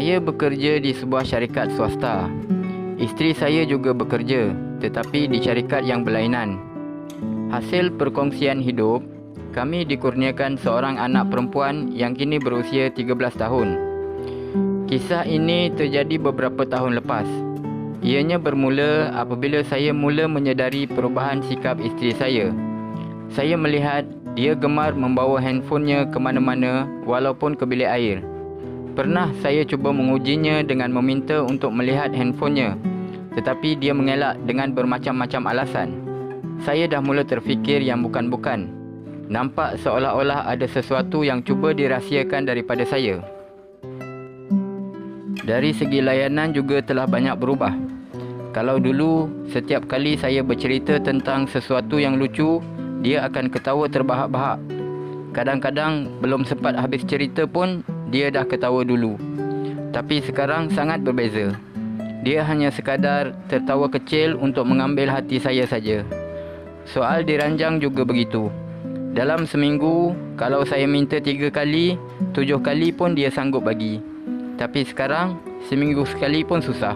Saya bekerja di sebuah syarikat swasta. Isteri saya juga bekerja, tetapi di syarikat yang berlainan. Hasil perkongsian hidup, kami dikurniakan seorang anak perempuan yang kini berusia 13 tahun. Kisah ini terjadi beberapa tahun lepas. Ianya bermula apabila saya mula menyedari perubahan sikap isteri saya. Saya melihat dia gemar membawa handphonenya ke mana-mana walaupun ke bilik air. Pernah saya cuba mengujinya dengan meminta untuk melihat handphonenya, tetapi dia mengelak dengan bermacam-macam alasan. Saya dah mula terfikir yang bukan-bukan. Nampak seolah-olah ada sesuatu yang cuba dirahsiakan daripada saya. Dari segi layanan juga telah banyak berubah. Kalau dulu, setiap kali saya bercerita tentang sesuatu yang lucu, dia akan ketawa terbahak-bahak. Kadang-kadang belum sempat habis cerita pun, dia dah ketawa dulu. Tapi sekarang sangat berbeza. Dia hanya sekadar tertawa kecil untuk mengambil hati saya saja. Soal diranjang juga begitu. Dalam seminggu, kalau saya minta 3 kali, 7 kali pun dia sanggup bagi. Tapi sekarang, seminggu sekali pun susah.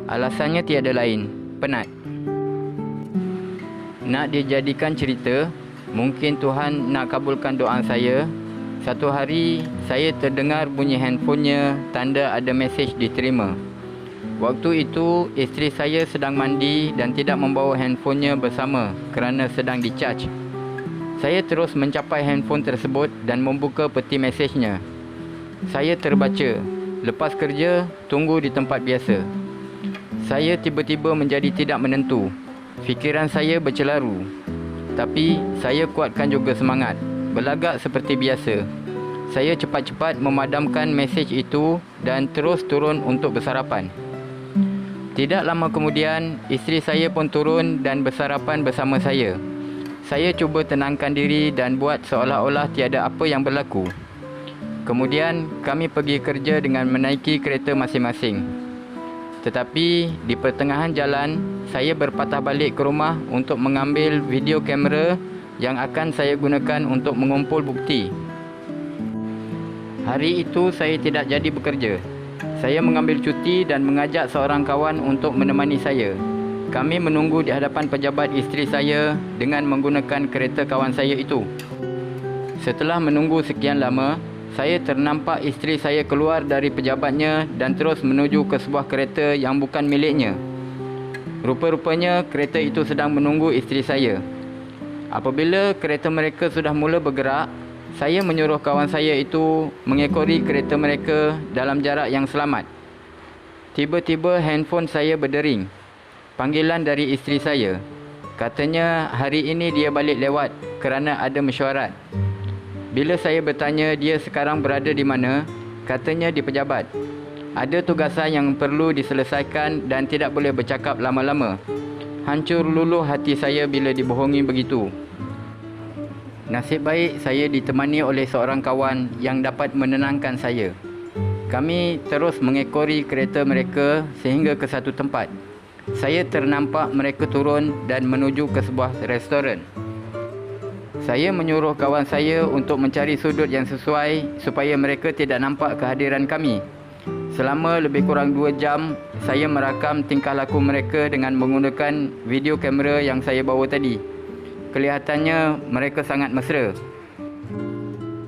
Alasannya tiada lain, penat. Nak dijadikan cerita, mungkin Tuhan nak kabulkan doa saya. Satu hari, saya terdengar bunyi handphonenya, tanda ada mesej diterima. Waktu itu, isteri saya sedang mandi dan tidak membawa handphonenya bersama kerana sedang di-charge. Saya terus mencapai handphone tersebut dan membuka peti mesejnya. Saya terbaca, lepas kerja, tunggu di tempat biasa. Saya tiba-tiba menjadi tidak menentu. Fikiran saya bercelaru. Tapi saya kuatkan juga semangat, berlagak seperti biasa. Saya cepat-cepat memadamkan mesej itu dan terus turun untuk bersarapan. Tidak lama kemudian, isteri saya pun turun dan bersarapan bersama saya. Saya cuba tenangkan diri dan buat seolah-olah tiada apa yang berlaku. Kemudian, kami pergi kerja dengan menaiki kereta masing-masing. Tetapi, di pertengahan jalan, saya berpatah balik ke rumah untuk mengambil video kamera yang akan saya gunakan untuk mengumpul bukti. Hari itu, saya tidak jadi bekerja. Saya mengambil cuti dan mengajak seorang kawan untuk menemani saya. Kami menunggu di hadapan pejabat isteri saya dengan menggunakan kereta kawan saya itu. Setelah menunggu sekian lama, saya ternampak isteri saya keluar dari pejabatnya dan terus menuju ke sebuah kereta yang bukan miliknya. Rupa-rupanya kereta itu sedang menunggu isteri saya. Apabila kereta mereka sudah mula bergerak, saya menyuruh kawan saya itu mengekori kereta mereka dalam jarak yang selamat. Tiba-tiba handphone saya berdering. Panggilan dari isteri saya. Katanya hari ini dia balik lewat kerana ada mesyuarat. Bila saya bertanya dia sekarang berada di mana, katanya di pejabat. Ada tugasan yang perlu diselesaikan dan tidak boleh bercakap lama-lama. Hancur luluh hati saya bila dibohongi begitu. Nasib baik saya ditemani oleh seorang kawan yang dapat menenangkan saya. Kami terus mengekori kereta mereka sehingga ke satu tempat. Saya ternampak mereka turun dan menuju ke sebuah restoran. Saya menyuruh kawan saya untuk mencari sudut yang sesuai supaya mereka tidak nampak kehadiran kami. Selama lebih kurang 2 jam, saya merakam tingkah laku mereka dengan menggunakan video kamera yang saya bawa tadi. Kelihatannya mereka sangat mesra.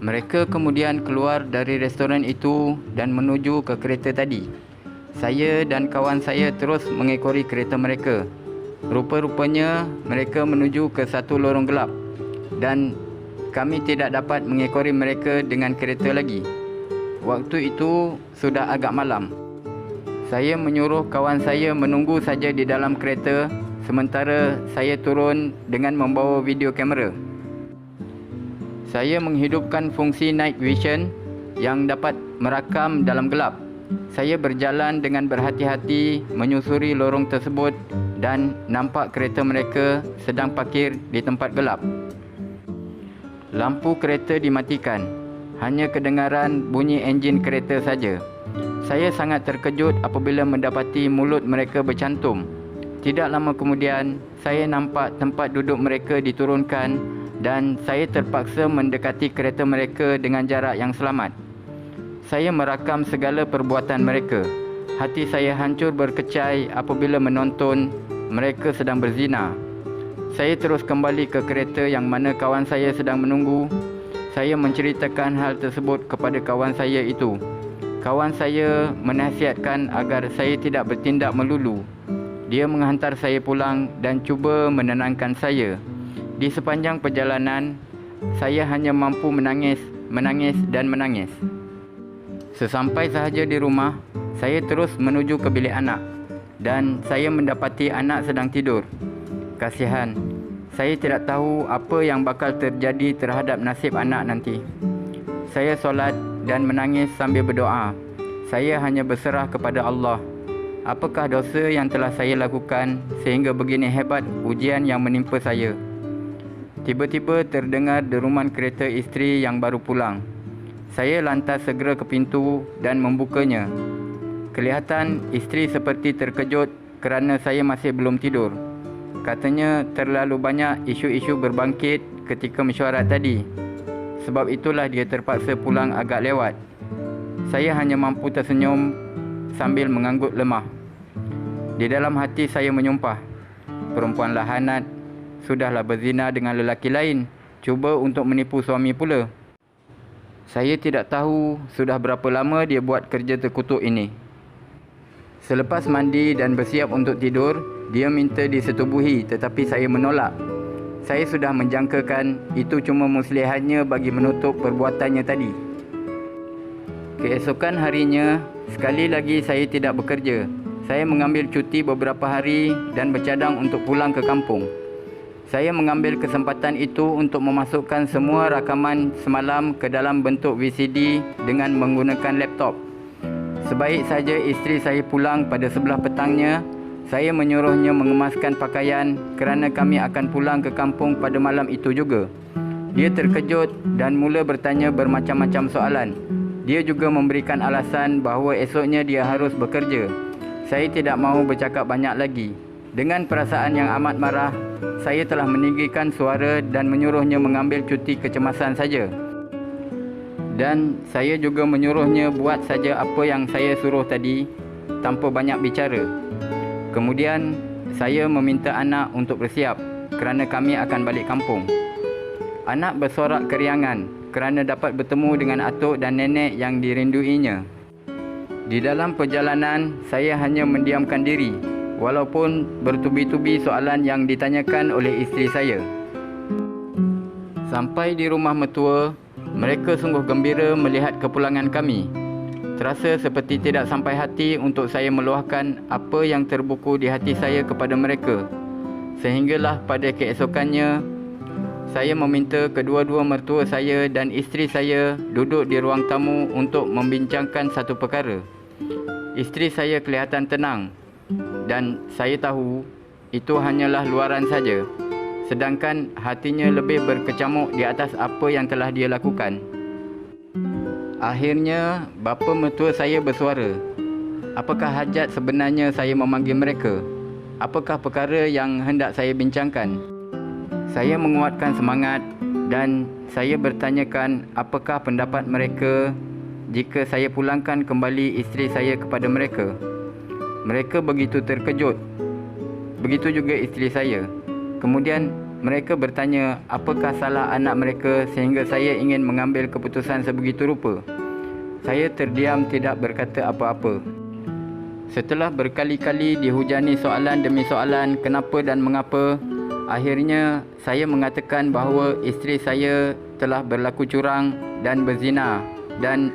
Mereka kemudian keluar dari restoran itu dan menuju ke kereta tadi. Saya dan kawan saya terus mengekori kereta mereka. Rupa-rupanya mereka menuju ke satu lorong gelap. Dan kami tidak dapat mengekori mereka dengan kereta lagi. Waktu itu sudah agak malam. Saya menyuruh kawan saya menunggu saja di dalam kereta sementara saya turun dengan membawa video kamera. Saya menghidupkan fungsi night vision yang dapat merakam dalam gelap. Saya berjalan dengan berhati-hati menyusuri lorong tersebut dan nampak kereta mereka sedang parkir di tempat gelap. Lampu kereta dimatikan. Hanya kedengaran bunyi enjin kereta saja. Saya sangat terkejut apabila mendapati mulut mereka bercantum. Tidak lama kemudian, saya nampak tempat duduk mereka diturunkan dan saya terpaksa mendekati kereta mereka dengan jarak yang selamat. Saya merakam segala perbuatan mereka. Hati saya hancur berkecai apabila menonton mereka sedang berzina. Saya terus kembali ke kereta yang mana kawan saya sedang menunggu. Saya menceritakan hal tersebut kepada kawan saya itu. Kawan saya menasihatkan agar saya tidak bertindak melulu. Dia menghantar saya pulang dan cuba menenangkan saya. Di sepanjang perjalanan, saya hanya mampu menangis dan menangis. Sesampai sahaja di rumah, saya terus menuju ke bilik anak dan saya mendapati anak sedang tidur. Kasihan, saya tidak tahu apa yang bakal terjadi terhadap nasib anak nanti. Saya solat dan menangis sambil berdoa. Saya hanya berserah kepada Allah. Apakah dosa yang telah saya lakukan sehingga begini hebat ujian yang menimpa saya? Tiba-tiba terdengar deruman kereta isteri yang baru pulang. Saya lantas segera ke pintu dan membukanya. Kelihatan isteri seperti terkejut kerana saya masih belum tidur. Katanya terlalu banyak isu-isu berbangkit ketika mesyuarat tadi. Sebab itulah dia terpaksa pulang agak lewat. Saya hanya mampu tersenyum sambil mengangguk lemah. Di dalam hati saya menyumpah, perempuan lahanat sudahlah berzina dengan lelaki lain, cuba untuk menipu suami pula. Saya tidak tahu sudah berapa lama dia buat kerja terkutuk ini. Selepas mandi dan bersiap untuk tidur, dia minta disetubuhi tetapi saya menolak. Saya sudah menjangkakan itu cuma muslihatnya bagi menutup perbuatannya tadi. Keesokan harinya, sekali lagi saya tidak bekerja. Saya mengambil cuti beberapa hari dan bercadang untuk pulang ke kampung. Saya mengambil kesempatan itu untuk memasukkan semua rakaman semalam ke dalam bentuk VCD dengan menggunakan laptop. Sebaik saja isteri saya pulang pada sebelah petangnya, saya menyuruhnya mengemaskan pakaian kerana kami akan pulang ke kampung pada malam itu juga. Dia terkejut dan mula bertanya bermacam-macam soalan. Dia juga memberikan alasan bahawa esoknya dia harus bekerja. Saya tidak mahu bercakap banyak lagi. Dengan perasaan yang amat marah, saya telah meninggikan suara dan menyuruhnya mengambil cuti kecemasan saja. Dan saya juga menyuruhnya buat saja apa yang saya suruh tadi tanpa banyak bicara. Kemudian, saya meminta anak untuk bersiap kerana kami akan balik kampung. Anak bersorak keriangan kerana dapat bertemu dengan atuk dan nenek yang dirinduinya. Di dalam perjalanan, saya hanya mendiamkan diri walaupun bertubi-tubi soalan yang ditanyakan oleh isteri saya. Sampai di rumah mertua, mereka sungguh gembira melihat kepulangan kami. Terasa seperti tidak sampai hati untuk saya meluahkan apa yang terbuku di hati saya kepada mereka. Sehinggalah pada keesokannya, saya meminta kedua-dua mertua saya dan isteri saya duduk di ruang tamu untuk membincangkan satu perkara. Isteri saya kelihatan tenang dan saya tahu itu hanyalah luaran saja, sedangkan hatinya lebih berkecamuk di atas apa yang telah dia lakukan. Akhirnya bapa mertua saya bersuara. Apakah hajat sebenarnya saya memanggil mereka? Apakah perkara yang hendak saya bincangkan? Saya menguatkan semangat dan saya bertanyakan apakah pendapat mereka jika saya pulangkan kembali isteri saya kepada mereka. Mereka begitu terkejut. Begitu juga isteri saya. Kemudian mereka bertanya apakah salah anak mereka sehingga saya ingin mengambil keputusan sebegitu rupa. Saya terdiam tidak berkata apa-apa. Setelah berkali-kali dihujani soalan demi soalan kenapa dan mengapa, akhirnya saya mengatakan bahawa isteri saya telah berlaku curang dan berzina dan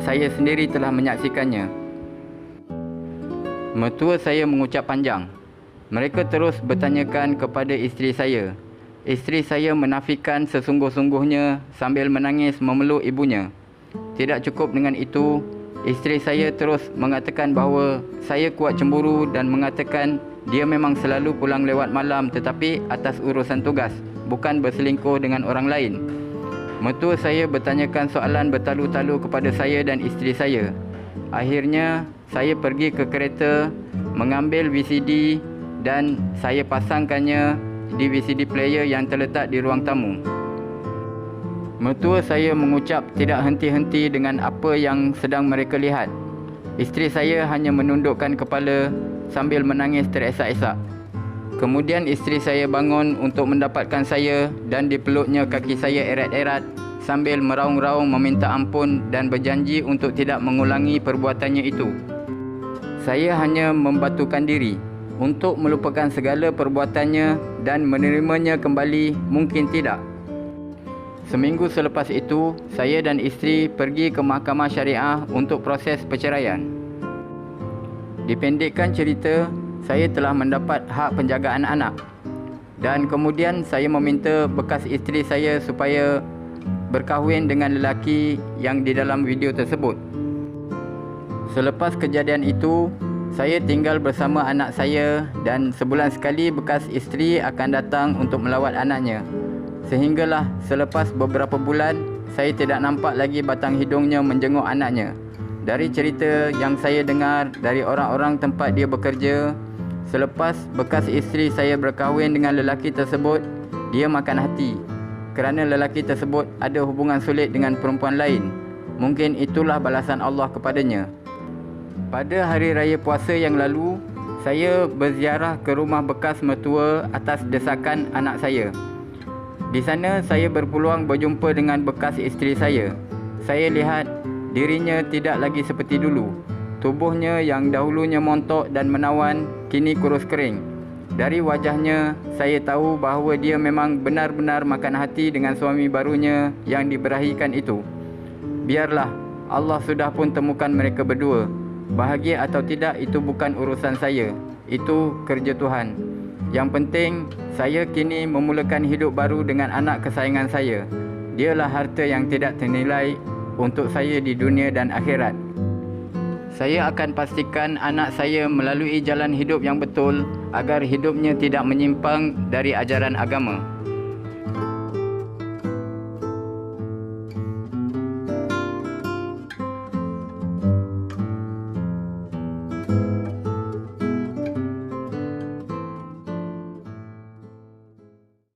saya sendiri telah menyaksikannya. Mertua saya mengucap panjang. Mereka terus bertanyakan kepada isteri saya. Isteri saya menafikan sesungguh-sungguhnya sambil menangis memeluk ibunya. Tidak cukup dengan itu, isteri saya terus mengatakan bahawa saya kuat cemburu dan mengatakan dia memang selalu pulang lewat malam tetapi atas urusan tugas, bukan berselingkuh dengan orang lain. Mertua saya bertanyakan soalan bertalu-talu kepada saya dan isteri saya. Akhirnya, saya pergi ke kereta, mengambil VCD dan saya pasangkannya di VCD player yang terletak di ruang tamu. Mertua saya mengucap tidak henti-henti dengan apa yang sedang mereka lihat. Isteri saya hanya menundukkan kepala sambil menangis teresak-esak. Kemudian isteri saya bangun untuk mendapatkan saya dan dipeluknya kaki saya erat-erat sambil meraung-raung meminta ampun dan berjanji untuk tidak mengulangi perbuatannya itu. Saya hanya membatukan diri untuk melupakan segala perbuatannya dan menerimanya kembali mungkin tidak. Seminggu selepas itu, saya dan isteri pergi ke mahkamah syariah untuk proses perceraian. Dipendekkan cerita, saya telah mendapat hak penjagaan anak. Dan kemudian saya meminta bekas isteri saya supaya berkahwin dengan lelaki yang di dalam video tersebut. Selepas kejadian itu, saya tinggal bersama anak saya dan sebulan sekali bekas isteri akan datang untuk melawat anaknya. Sehinggalah selepas beberapa bulan, saya tidak nampak lagi batang hidungnya menjenguk anaknya. Dari cerita yang saya dengar dari orang-orang tempat dia bekerja, selepas bekas isteri saya berkahwin dengan lelaki tersebut, dia makan hati kerana lelaki tersebut ada hubungan sulit dengan perempuan lain. Mungkin itulah balasan Allah kepadanya. Pada hari raya puasa yang lalu, saya berziarah ke rumah bekas mertua atas desakan anak saya. Di sana saya berpeluang berjumpa dengan bekas isteri saya. Saya lihat dirinya tidak lagi seperti dulu. Tubuhnya yang dahulunya montok dan menawan kini kurus kering. Dari wajahnya saya tahu bahawa dia memang benar-benar makan hati dengan suami barunya yang diberahikan itu. Biarlah, Allah sudah pun temukan mereka berdua. Bahagia atau tidak itu bukan urusan saya. Itu kerja Tuhan. Yang penting, saya kini memulakan hidup baru dengan anak kesayangan saya. Dialah harta yang tidak ternilai untuk saya di dunia dan akhirat. Saya akan pastikan anak saya melalui jalan hidup yang betul agar hidupnya tidak menyimpang dari ajaran agama.